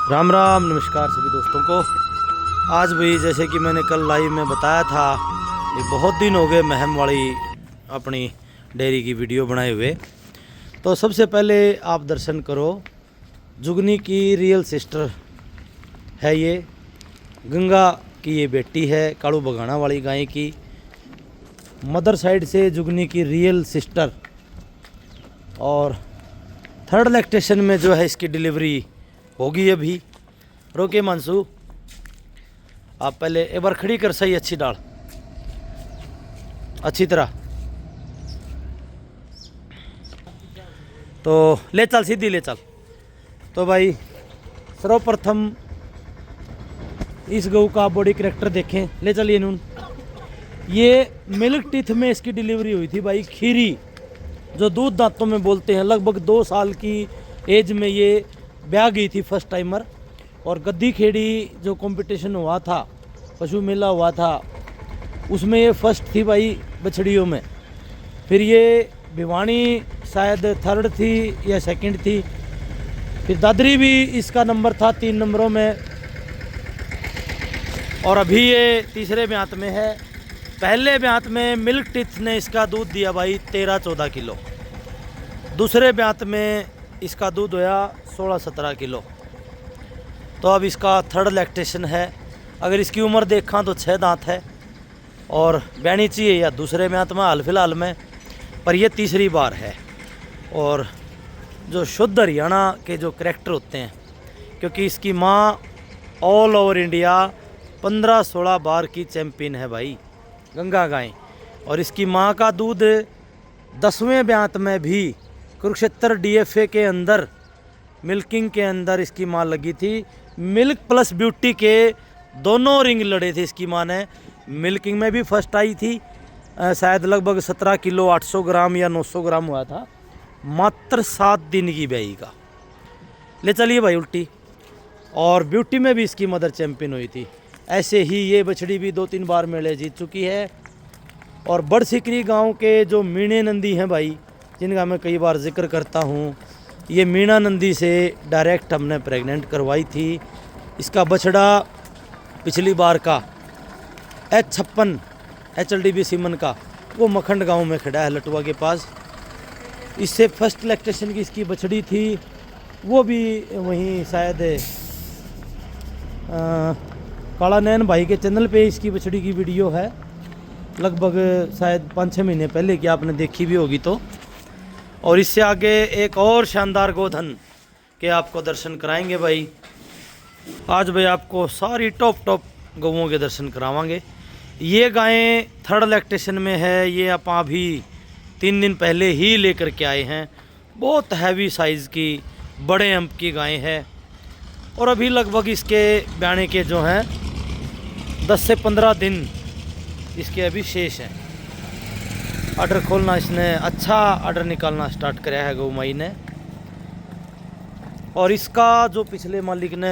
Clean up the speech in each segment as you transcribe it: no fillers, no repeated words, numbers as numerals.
राम राम नमस्कार सभी दोस्तों को। आज भी जैसे कि मैंने कल लाइव में बताया था, ये बहुत दिन हो गए महम वाली अपनी डेयरी की वीडियो बनाए हुए। तो सबसे पहले आप दर्शन करो, जुगनी की रियल सिस्टर है ये, गंगा की ये बेटी है, कालू बगाना वाली गाय की मदर साइड से जुगनी की रियल सिस्टर। और थर्ड लैक्टेशन में जो है इसकी डिलीवरी होगी अभी। रोके मानसू, आप पहले एक बार खड़ी कर, सही अच्छी डाल अच्छी तरह, तो ले चल सीधी ले चल। तो भाई सर्वप्रथम इस गऊ का बॉडी करेक्टर देखें, ले चलिए नून। ये मिल्क टीथ में इसकी डिलीवरी हुई थी भाई, खीरी जो दूध दांतों में बोलते हैं। लगभग 2 साल की एज में ये ब्याह गई थी फर्स्ट टाइमर। और गद्दी खेड़ी जो कंपटीशन हुआ था, पशु मेला हुआ था, उसमें ये फर्स्ट थी भाई बछड़ियों में। फिर ये भिवानी शायद थर्ड थी या सेकंड थी। फिर दादरी भी इसका नंबर था 3 नंबरों में। और अभी ये तीसरे ब्यांत में है। पहले ब्यांत में मिल्क टिथ ने इसका दूध दिया भाई 13-14 किलो। दूसरे ब्यांत में इसका दूध होया 16-17 किलो। तो अब इसका थर्ड लैक्टेशन है। अगर इसकी उम्र देखा तो 6 दांत है और बैनी चाहिए या दूसरे ब्यांत में हाल फिलहाल में, पर यह तीसरी बार है। और जो शुद्ध हरियाणा के जो करैक्टर होते हैं, क्योंकि इसकी माँ ऑल ओवर इंडिया 15-16 बार की चैम्पियन है भाई गंगा गाय। और इसकी माँ का दूध 10वें ब्यांत में भी कुरुक्षेत्र डीएफए के अंदर मिल्किंग के अंदर इसकी माँ लगी थी। मिल्क प्लस ब्यूटी के दोनों रिंग लड़े थे इसकी माँ ने। मिल्किंग में भी फर्स्ट आई थी, शायद लगभग 17 किलो 800 ग्राम या 900 ग्राम हुआ था, मात्र 7 दिन की ब्याई का। ले चलिए भाई उल्टी। और ब्यूटी में भी इसकी मदर चैंपियन हुई थी। ऐसे ही ये बछड़ी भी 2-3 बार मेले जीत चुकी है। और बड़ सिकरी गांव के जो मीणे नंदी हैं भाई, जिनका मैं कई बार जिक्र करता हूँ, ये मीणा नंदी से डायरेक्ट हमने प्रेग्नेंट करवाई थी। इसका बछड़ा पिछली बार का H56 HLDB सीमन का, वो मखंड गांव में खड़ा है लटुआ के पास। इससे फर्स्ट लैक्टेशन की इसकी बछड़ी थी, वो भी वहीं शायद काला नैन भाई के चैनल पे इसकी बछड़ी की वीडियो है, लगभग शायद 5-6 महीने पहले की, आपने देखी भी होगी तो। और इससे आगे एक और शानदार गोधन के आपको दर्शन कराएंगे भाई। आज भाई आपको सारी टॉप गौओं के दर्शन करावांगे। ये गायें थर्ड लैक्टेशन में है। ये आप अभी 3 दिन पहले ही लेकर के आए हैं। बहुत हैवी साइज़ की बड़े अंप की गायें हैं। और अभी लगभग इसके ब्याने के जो हैं 10 से 15 दिन इसके अभी शेष हैं। आर्डर खोलना इसने अच्छा आर्डर निकालना स्टार्ट कराया है गौ माई ने। और इसका जो पिछले मालिक ने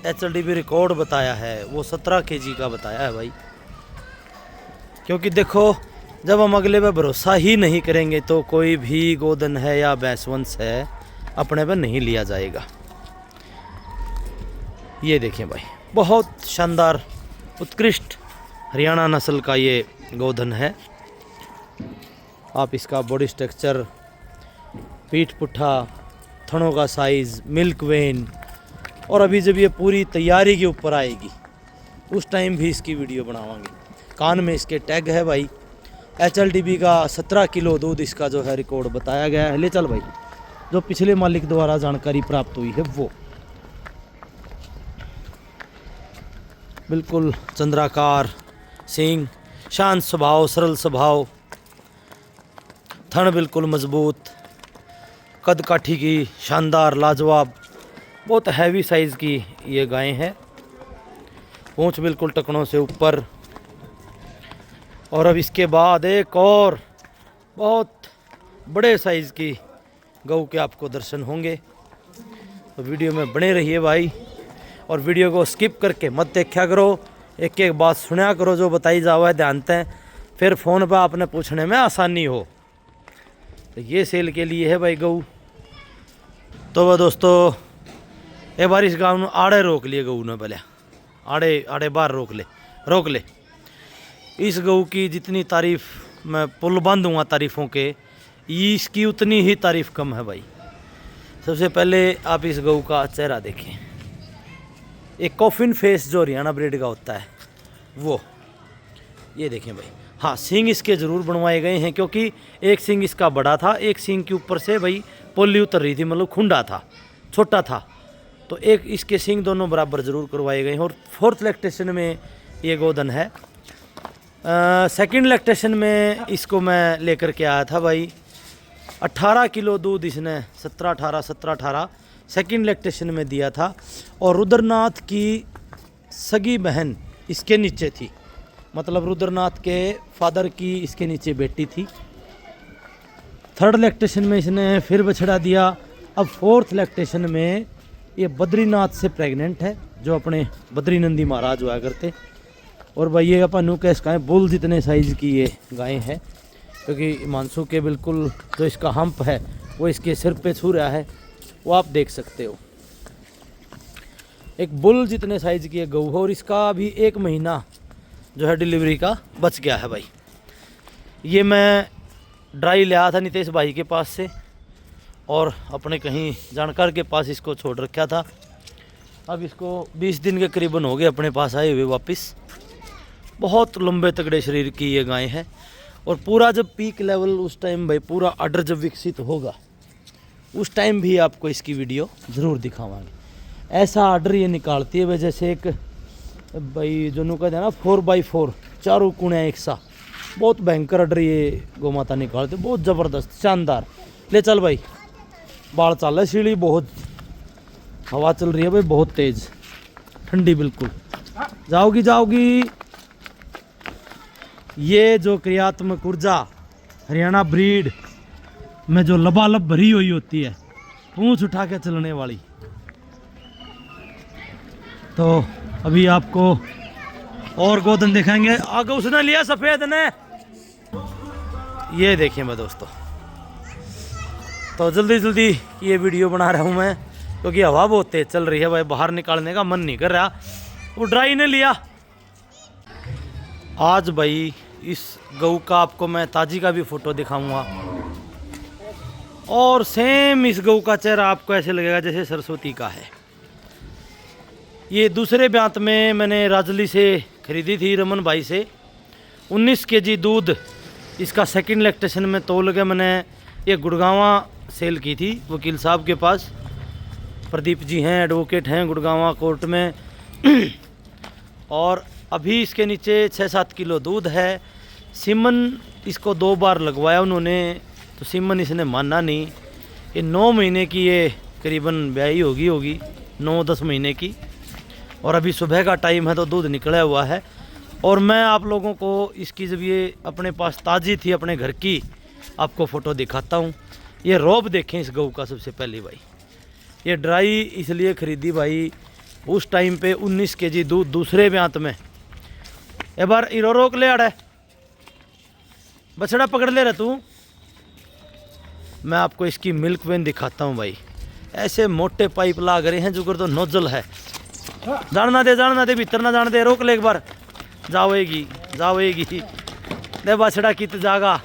HLDB रिकॉर्ड बताया है वो 17 kg का बताया है भाई। क्योंकि देखो, जब हम अगले पे भरोसा ही नहीं करेंगे तो कोई भी गोधन है या भैंसवंश है अपने पे नहीं लिया जाएगा। ये देखें भाई, बहुत शानदार उत्कृष्ट हरियाणा नस्ल का ये गोधन है। आप इसका बॉडी स्ट्रक्चर, पीठ पुट्ठा, थनों का साइज़, मिल्क वेन, और अभी जब ये पूरी तैयारी के ऊपर आएगी उस टाइम भी इसकी वीडियो बनावांगे। कान में इसके टैग है भाई। HLDB का 17 किलो दूध इसका जो है रिकॉर्ड बताया गया है। ले चल भाई, जो पिछले मालिक द्वारा जानकारी प्राप्त हुई है वो। बिल्कुल चंद्राकार सींग, शांत स्वभाव, सरल स्वभाव, थन बिल्कुल मजबूत, कद काठी की शानदार लाजवाब, बहुत हैवी साइज़ की ये गाय हैं। पूंछ बिल्कुल टकनों से ऊपर। और अब इसके बाद एक और बहुत बड़े साइज़ की गऊ के आपको दर्शन होंगे। तो वीडियो में बने रहिए भाई, और वीडियो को स्किप करके मत देखा करो। एक एक बात सुना करो जो बताई जावा है ध्यान से, फिर फ़ोन पर आपने पूछने में आसानी हो। तो ये सेल के लिए है भाई गऊ। तो वह दोस्तों, एक बार इस गाँव में आड़े रोक लिए गऊ ने, पहले आड़े आड़े बाहर रोक ले। इस गऊ की जितनी तारीफ मैं पुल बंद हुआ तारीफ़ों के, इसकी उतनी ही तारीफ कम है भाई। सबसे पहले आप इस गऊ का चेहरा देखें, एक कॉफिन फेस जो हरियाणा ब्रीड का होता है वो, ये देखें भाई। हाँ, सींग इसके ज़रूर बनवाए गए हैं, क्योंकि एक सींग इसका बड़ा था, एक सींग के ऊपर से भाई पोली उतर रही थी, मतलब खुंडा था, छोटा था, तो एक इसके सींग दोनों बराबर ज़रूर करवाए गए हैं। और 4th लैक्टेशन में ये गोधन है। 2nd लैक्टेशन में इसको मैं लेकर के आया था भाई। 18 किलो दूध इसने 17-18 2nd लैक्टेशन में दिया था। और रुद्रनाथ की सगी बहन इसके नीचे थी, मतलब रुद्रनाथ के फादर की इसके नीचे बेटी थी। 3rd लैक्टेशन में इसने फिर बछड़ा दिया। अब 4th लैक्टेशन में ये बद्रीनाथ से प्रेग्नेंट है, जो अपने बद्रीनंदी महाराज हुआ करते। और भाई ये अपन कैस गाय बुल जितने साइज़ की ये गाय है, क्योंकि हिमांशु के बिल्कुल जो इसका हम्प है वो इसके सिर पे छू रहा है, वो आप देख सकते हो। एक बुल जितने साइज़ की ये गऊ है, और इसका अभी 1 महीना जो है डिलीवरी का बच गया है भाई। ये मैं ड्राई ले आया था नितेश भाई के पास से, और अपने कहीं जानकार के पास इसको छोड़ रखा था। अब इसको 20 दिन के करीबन हो गए अपने पास आए हुए वापस। बहुत लंबे तगड़े शरीर की ये गाय है, और पूरा जब पीक लेवल उस टाइम भाई पूरा अडर जब विकसित होगा उस टाइम भी आपको इसकी वीडियो ज़रूर दिखावांगे। ऐसा अडर ये निकालती है भाई, जैसे एक भाई जो नु कहते हैं ना 4x4 चारों कुणे एक सा, बहुत भयंकर अडर ये गौ माता निकालती है, बहुत ज़बरदस्त शानदार। ले चल भाई, बाढ़ चल है, सीढ़ी बहुत हवा चल रही है भाई, बहुत तेज ठंडी बिल्कुल। जाओगी। ये जो क्रियात्मक ऊर्जा हरियाणा ब्रीड में जो लबालब भरी हुई होती है, पूंछ उठा के चलने वाली, तो अभी आपको और गोधन दिखाएंगे। आगे उसने लिया सफ़ेद ने, ये देखिए मैं दोस्तों। तो जल्दी ये वीडियो बना रहा हूँ मैं, क्योंकि हवा बहुत तेज चल रही है भाई, बाहर निकालने का मन नहीं कर रहा। वो ड्राई ने लिया। आज भाई इस गऊ का आपको मैं ताजी का भी फ़ोटो दिखाऊंगा, और सेम इस गऊ का चेहरा आपको ऐसे लगेगा जैसे सरस्वती का है। ये दूसरे ब्यात में मैंने राजली से खरीदी थी रमन भाई से। 19 केजी दूध इसका 2nd लैक्टेशन में तोल के मैंने ये गुड़गांवा सेल की थी वकील साहब के पास। प्रदीप जी हैं, एडवोकेट हैं गुड़गांवा कोर्ट में। और अभी इसके नीचे 6-7 किलो दूध है। सीमन इसको 2 बार लगवाया उन्होंने, तो सीमन इसने माना नहीं। ये 9 महीने की ये करीबन ब्याही होगी 9-10 महीने की, और अभी सुबह का टाइम है तो दूध निकला हुआ है। और मैं आप लोगों को इसकी जब ये अपने पास ताज़ी थी अपने घर की आपको फ़ोटो दिखाता हूँ। ये रोब देखें इस गऊ का। सबसे पहले भाई ये ड्राई इसलिए ख़रीदी भाई, उस टाइम पे 19 केजी दूध दूसरे ब्यात में। एक बार इरो रोक ले आड़े, बछड़ा पकड़ ले रहा तू। मैं आपको इसकी मिल्क वेन दिखाता हूँ भाई। ऐसे मोटे पाइप लाग रहे हैं, जुगर तो नोजल है। जाना दे भीतर ना जान दे, रोक ले एक बार। जाओगी दे बछड़ा कित जागा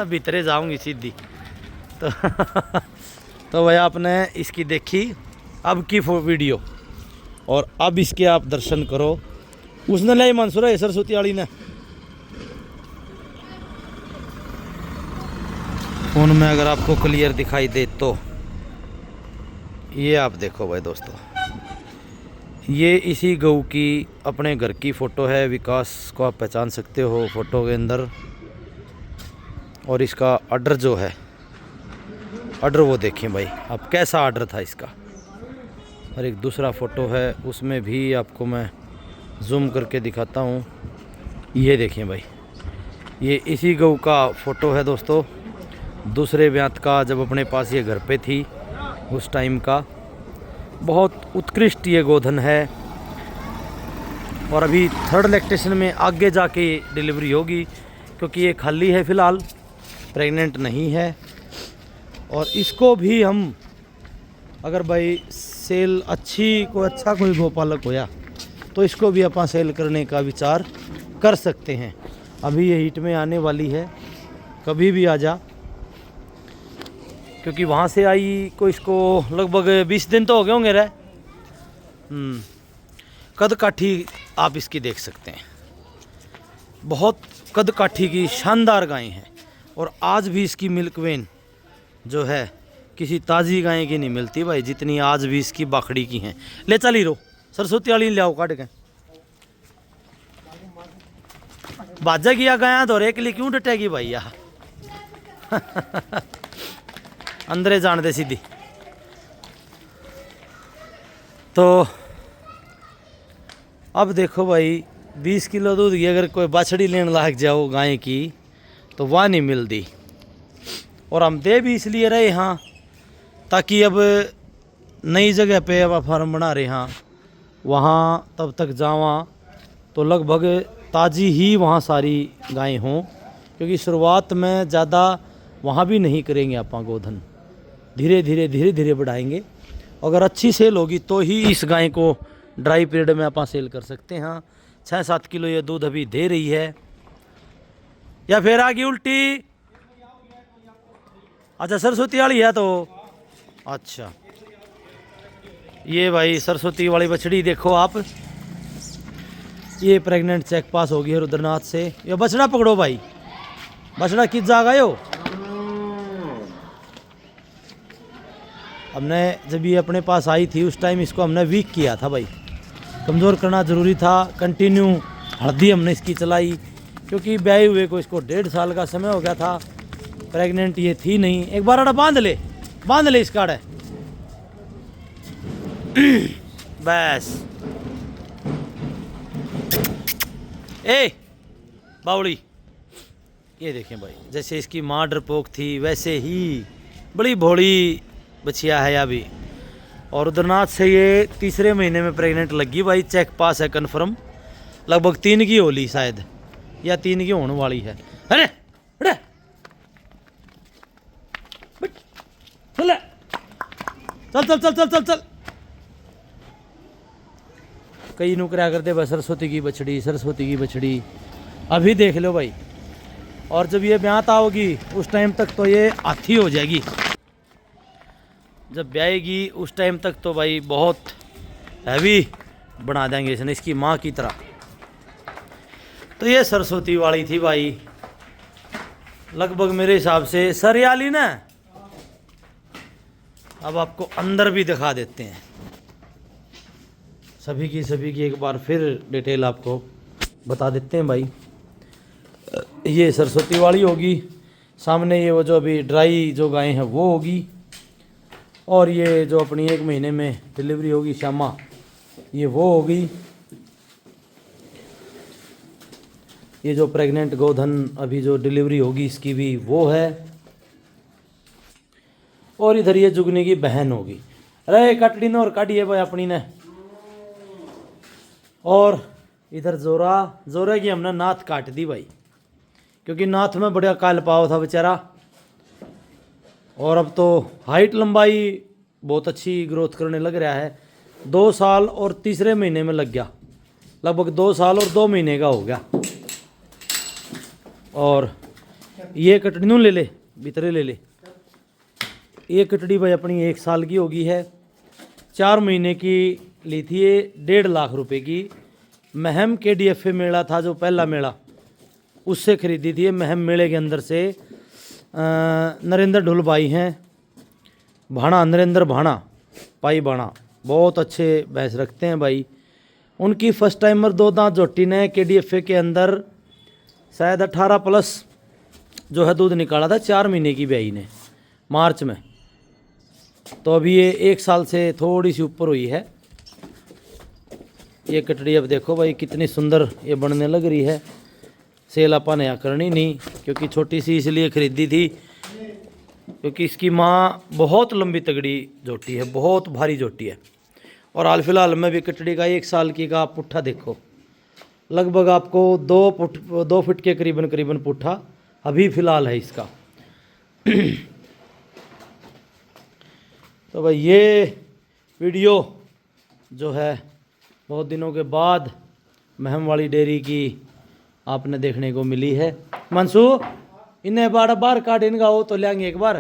भीतरे जाऊंगी सीधी। तो भाई आपने इसकी देखी अब की वीडियो, और अब इसके आप दर्शन करो। उसने ले मंसूर है सरस्वती वाली ने। फोन में अगर आपको क्लियर दिखाई दे तो ये आप देखो भाई दोस्तों, ये इसी गऊ की अपने घर की फ़ोटो है। विकास को आप पहचान सकते हो फ़ोटो के अंदर। और इसका ऑर्डर जो है, ऑर्डर वो देखें भाई आप, कैसा ऑर्डर था इसका। और एक दूसरा फ़ोटो है, उसमें भी आपको मैं जूम करके दिखाता हूँ। ये देखें भाई, ये इसी गऊ का फ़ोटो है दोस्तों, दूसरे ब्यात का, जब अपने पास ये घर पे थी उस टाइम का। बहुत उत्कृष्ट ये गोधन है। और अभी 3rd लैक्टेशन में आगे जाके डिलीवरी होगी, क्योंकि ये खाली है फ़िलहाल, प्रेग्नेंट नहीं है। और इसको भी हम अगर भाई सेल अच्छी को अच्छा कोई गोपालक होया तो इसको भी अपन सेल करने का विचार कर सकते हैं। अभी ये हीट में आने वाली है, कभी भी आ जा, क्योंकि वहाँ से आई को इसको लगभग 20 दिन तो हो गए होंगे रह। कद काठी आप इसकी देख सकते हैं, बहुत कद काठी की शानदार गाय है। और आज भी इसकी मिल्क वेन जो है किसी ताज़ी गाय की नहीं मिलती भाई, जितनी आज भी इसकी बाखड़ी की हैं। ले चली रो सरस्वती वाली ले आओ काट के। बाजा किया गया तो के लिए क्यों डटेगी भाई यार अंदरे जान दे सीधी। तो अब देखो भाई 20 किलो दूध की अगर कोई बाछड़ी लेने लाग जाओ गाय की तो वह नहीं मिलती। और हम दे भी इसलिए रहे यहाँ ताकि अब नई जगह पे अब फार्म बना रहे हैं, वहाँ तब तक जावा तो लगभग ताज़ी ही वहाँ सारी गायें हों, क्योंकि शुरुआत में ज़्यादा वहाँ भी नहीं करेंगे आप गोधन, धीरे धीरे बढ़ाएंगे। अगर अच्छी सेल होगी तो ही इस गाय को ड्राई पीरियड में आप सेल कर सकते हैं। 6-7 किलो ये दूध अभी दे रही है। या फिर आगे उल्टी, अच्छा सरस्वती वाली है तो अच्छा। ये भाई सरस्वती वाली बछड़ी देखो आप, ये प्रेग्नेंट चेक पास होगी है रुद्रनाथ से। ये बछड़ा पकड़ो भाई, बछड़ा किस जा गए हो। हमने जब ये अपने पास आई थी उस टाइम इसको हमने वीक किया था भाई, कमज़ोर करना ज़रूरी था। कंटिन्यू हल्दी हमने इसकी चलाई, क्योंकि ब्याहे हुए को इसको 1.5 साल का समय हो गया था, प्रेग्नेंट ये थी नहीं। एक बार बांध ले इसका आड़े बस। ए बावड़ी, ये देखें भाई, जैसे इसकी माँ डरपोक थी वैसे ही बड़ी भोली बछिया है अभी। और रुद्रनाथ से ये 3रे महीने में प्रेग्नेंट लगी भाई, चेक पास है कन्फर्म। लगभग 3 की होली शायद, या 3 की होने वाली है। अरे अरे चल चल चल चल चल चल। कई नुकरा करते बस सरस्वती की बछड़ी अभी देख लो भाई। और जब ये ब्यात आओगी उस टाइम तक तो ये हाथी हो जाएगी। जब ब्याएगी उस टाइम तक तो भाई बहुत हैवी बना देंगे इसने, इसकी माँ की तरह। तो ये सरस्वती वाली थी भाई, लगभग मेरे हिसाब से सरियाली ना। अब आपको अंदर भी दिखा देते हैं सभी की एक बार फिर डिटेल आपको बता देते हैं भाई। ये सरस्वती वाली होगी, सामने ये वो जो अभी ड्राई जो गाय है वो होगी, और ये जो अपनी 1 महीने में डिलीवरी होगी श्यामा, ये वो होगी। ये जो प्रेग्नेंट गोधन अभी जो डिलीवरी होगी इसकी भी वो है। और इधर ये जुगनी की बहन होगी। अरे कटड़ी ने और काटी है भाई अपनी ने। और इधर जोरा की हमने नाथ काट दी भाई, क्योंकि नाथ में बढ़िया काल पाव था बेचारा। और अब तो हाइट लंबाई बहुत अच्छी ग्रोथ करने लग रहा है। 2 साल और 3रे महीने में लग गया, लगभग 2 साल और 2 महीने का हो गया। और ये कटड़ी नू ले ले भीतरे ले ले। ये कटड़ी भाई अपनी 1 साल की होगी है। 4 महीने की ली थी ये 1.5 लाख रुपए की। महम के DFA मेला था जो पहला मेला, उससे खरीदी थी। महम मेले के अंदर से नरेंद्र ढुल भाई हैं, भाणा नरेंद्र भाणा पाई भाणा, बहुत अच्छे भैंस रखते हैं भाई। उनकी फर्स्ट टाइमर 2 दांत झोटी ने KDFA के अंदर शायद 18+ जो है दूध निकाला था 4 महीने की ब्याई ने मार्च में। तो अभी ये 1 साल से थोड़ी सी ऊपर हुई है ये कटड़ी। अब देखो भाई कितनी सुंदर ये बनने लग रही है। सेल अपन यहाँ करनी नहीं, क्योंकि छोटी सी इसलिए खरीदी थी क्योंकि इसकी माँ बहुत लंबी तगड़ी जोटी है, बहुत भारी जोटी है। और हाल फिलहाल में भी कटड़ी का 1 साल की का पुट्ठा देखो, लगभग आपको 2 फुट के करीबन पुट्ठा अभी फ़िलहाल है इसका। तो भाई ये वीडियो जो है बहुत दिनों के बाद महम वाली डेयरी की आपने देखने को मिली है। मंसू इन्हें बार काट इनका हो तो लेंगे एक बार।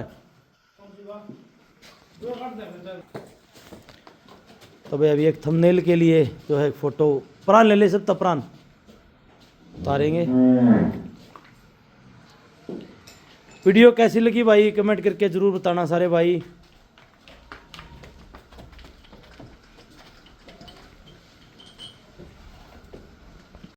तो भाई अभी एक थंबनेल के लिए जो है फोटो प्राण ले ले सब तब प्राण उतारेंगे। वीडियो कैसी लगी भाई कमेंट करके ज़रूर बताना सारे भाई।